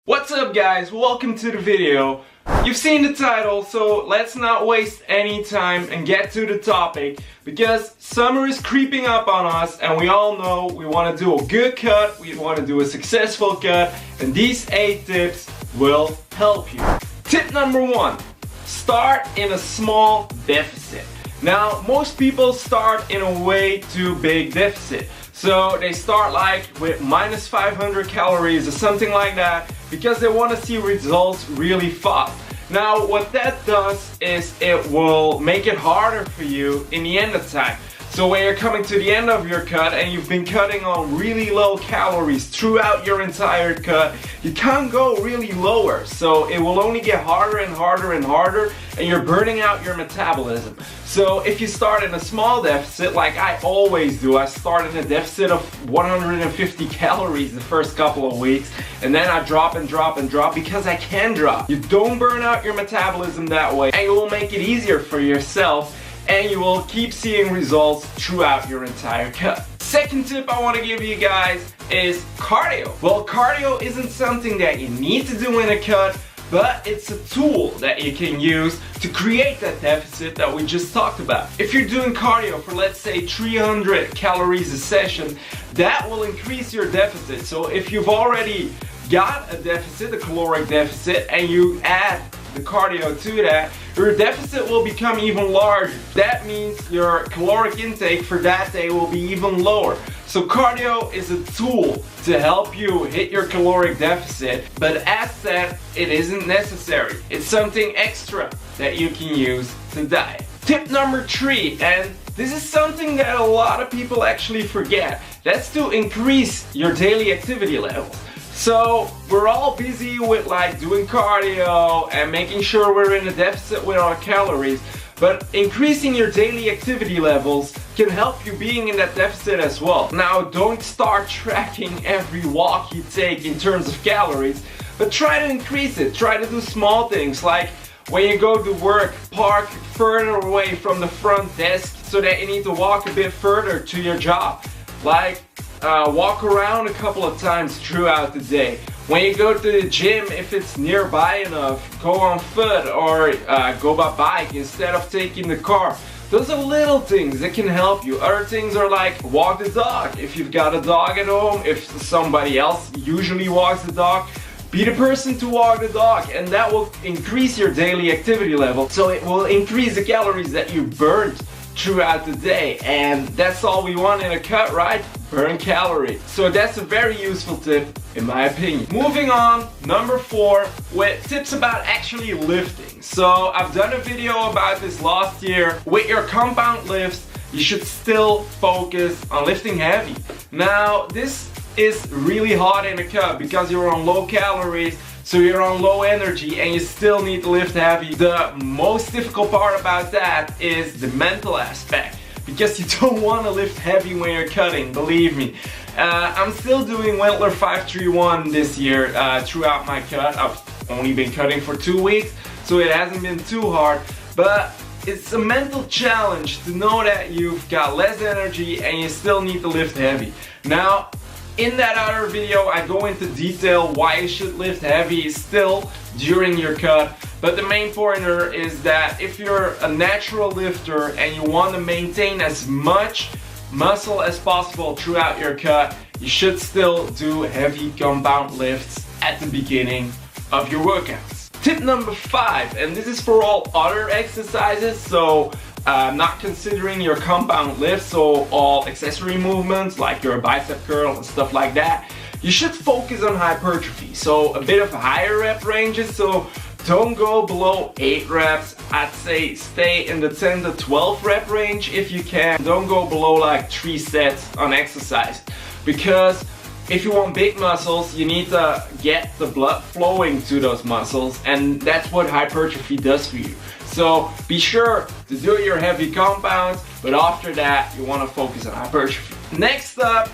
What's up guys, welcome to the video. You've seen the title, so let's not waste any time and get to the topic, because summer is creeping up on us and we all know we want to do a good cut, we want to do a successful cut, and these 8 tips will help you. Tip number 1, start in a small deficit. Now most people start in a way too big deficit. So they start like with minus 500 calories or something like that because they want to see results really fast. Now what that does is it will make it harder for you in the end of time. So when you're coming to the end of your cut and you've been cutting on really low calories throughout your entire cut, you can't go really lower. So it will only get harder and harder and harder, and you're burning out your metabolism. So if you start in a small deficit, like I always do, I start in a deficit of 150 calories the first couple of weeks, and then I drop and drop and drop because I can drop. You don't burn out your metabolism that way, and it will make it easier for yourself, and you will keep seeing results throughout your entire cut. Second tip I want to give you guys is cardio. Well, cardio isn't something that you need to do in a cut, but it's a tool that you can use to create that deficit that we just talked about. If you're doing cardio for, let's say, 300 calories a session, that will increase your deficit. So if you've already got a deficit, a caloric deficit, and you add the cardio to that, your deficit will become even larger. That means your caloric intake for that day will be even lower. So cardio is a tool to help you hit your caloric deficit, but as said, it isn't necessary. It's something extra that you can use to diet. Tip number 3, and this is something that a lot of people actually forget. That's to increase your daily activity levels. So we're all busy with like doing cardio and making sure we're in a deficit with our calories, but increasing your daily activity levels can help you being in that deficit as well. Now don't start tracking every walk you take in terms of calories, but try to increase it. Try to do small things like when you go to work, park further away from the front desk so that you need to walk a bit further to your job. Like walk around a couple of times throughout the day. When you go to the gym, if it's nearby enough, go on foot or go by bike instead of taking the car. Those are little things that can help you. Other things are like walk the dog. If you've got a dog at home, if somebody else usually walks the dog, be the person to walk the dog, and that will increase your daily activity level. So it will increase the calories that you burned throughout the day, and that's all we want in a cut, right? Burn calories. So that's a very useful tip in my opinion. Moving on, number 4, with tips about actually lifting. So I've done a video about this last year. With your compound lifts, you should still focus on lifting heavy. Now this is really hard in a cut because you're on low calories, so you're on low energy and you still need to lift heavy. The most difficult part about that is the mental aspect, because you don't want to lift heavy when you're cutting, believe me. I'm still doing Wentler 531 this year throughout my cut. I've only been cutting for 2 weeks, so it hasn't been too hard, but it's a mental challenge to know that you've got less energy and you still need to lift heavy. Now, in that other video, I go into detail why you should lift heavy still during your cut. But the main pointer is that if you're a natural lifter and you want to maintain as much muscle as possible throughout your cut, you should still do heavy compound lifts at the beginning of your workouts. Tip number 5, and this is for all other exercises, so not considering your compound lifts, so all accessory movements like your bicep curl and stuff like that, you should focus on hypertrophy. So a bit of higher rep ranges, so don't go below 8 reps. I'd say stay in the 10 to 12 rep range if you can. Don't go below like 3 sets on exercise, because if you want big muscles, you need to get the blood flowing to those muscles, and that's what hypertrophy does for you. So be sure to do your heavy compounds, but after that you want to focus on hypertrophy. Next up,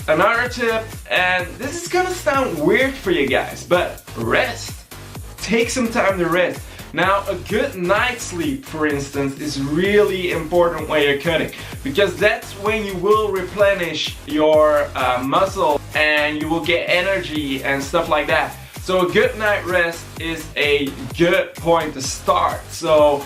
another tip, and this is gonna sound weird for you guys, but rest. Take some time to rest. Now, a good night's sleep, for instance, is really important when you're cutting, because that's when you will replenish your muscle and you will get energy and stuff like that. So a good night rest is a good point to start. So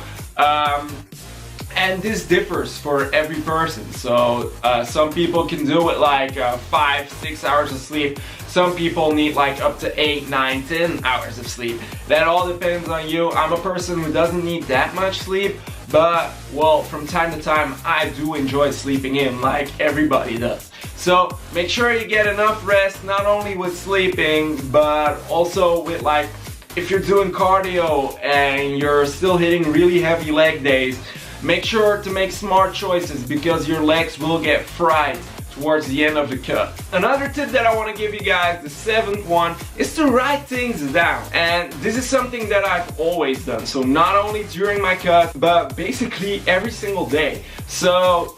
and this differs for every person. So some people can do it like 5-6 hours of sleep. Some people need like up to 8, 9, 10 hours of sleep. That all depends on you. I'm a person who doesn't need that much sleep, but well, from time to time I do enjoy sleeping in like everybody does. So make sure you get enough rest, not only with sleeping, but also with like, if you're doing cardio and you're still hitting really heavy leg days, make sure to make smart choices because your legs will get fried towards the end of the cut. Another tip that I want to give you guys, the 7th one, is to write things down. And this is something that I've always done. So not only during my cut, but basically every single day. So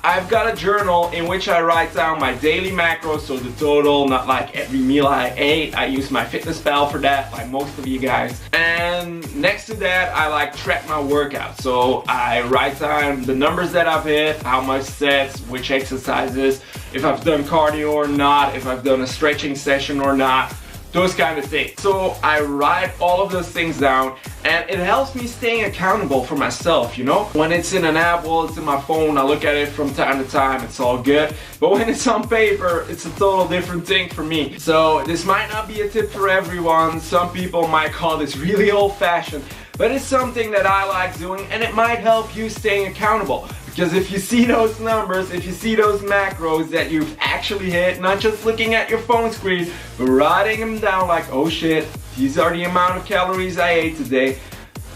I've got a journal in which I write down my daily macros, so the total, not like every meal I ate. I use my MyFitnessPal for that, like most of you guys. And next to that, I like track my workout. So I write down the numbers that I've hit, how much sets, which exercises, if I've done cardio or not, if I've done a stretching session or not, those kind of things. So I write all of those things down, and it helps me staying accountable for myself, you know? When it's in an app, well, it's in my phone, I look at it from time to time, it's all good. But when it's on paper, it's a total different thing for me. So this might not be a tip for everyone. Some people might call this really old-fashioned, but it's something that I like doing, and it might help you staying accountable. Because if you see those numbers, if you see those macros that you've actually hit, not just looking at your phone screen, but writing them down like, oh shit, these are the amount of calories I ate today,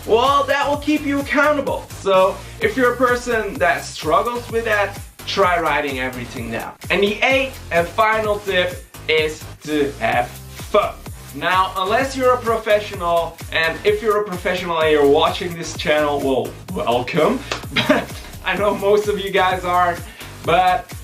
well, that will keep you accountable. So if you're a person that struggles with that, try writing everything down. And the 8th and final tip is to have fun. Now, unless you're a professional, and if you're a professional and you're watching this channel, well, welcome. I know most of you guys aren't, but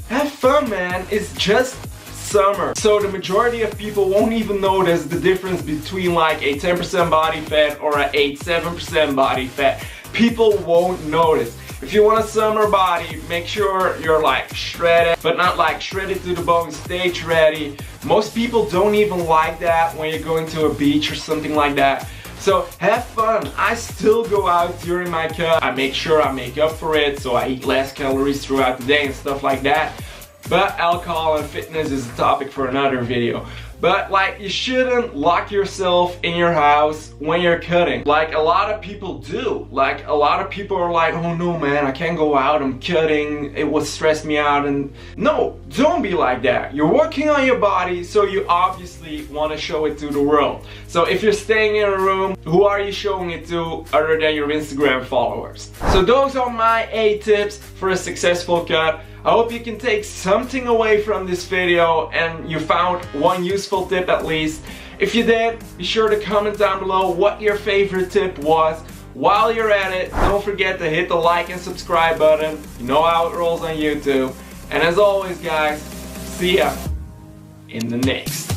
have fun, man. It's just summer. So the majority of people won't even notice the difference between like a 10% body fat or a 8-7% body fat. People won't notice. If you want a summer body, make sure you're like shredded, but not like shredded to the bone, stage ready. Most people don't even like that when you're going to a beach or something like that. So have fun. I still go out during my cut. I make sure I make up for it, so I eat less calories throughout the day and stuff like that. But alcohol and fitness is a topic for another video. But like, you shouldn't lock yourself in your house when you're cutting, like a lot of people do. Like a lot of people are like, oh no man, I can't go out, I'm cutting, it will stress me out. And no, don't be like that. You're working on your body, so you obviously want to show it to the world. So if you're staying in a room, who are you showing it to other than your Instagram followers? So those are my 8 tips for a successful cut. I hope you can take something away from this video and you found one useful tip at least. If you did, be sure to comment down below what your favorite tip was. While you're at it, don't forget to hit the like and subscribe button. You know how it rolls on YouTube. And as always guys, see ya in the next.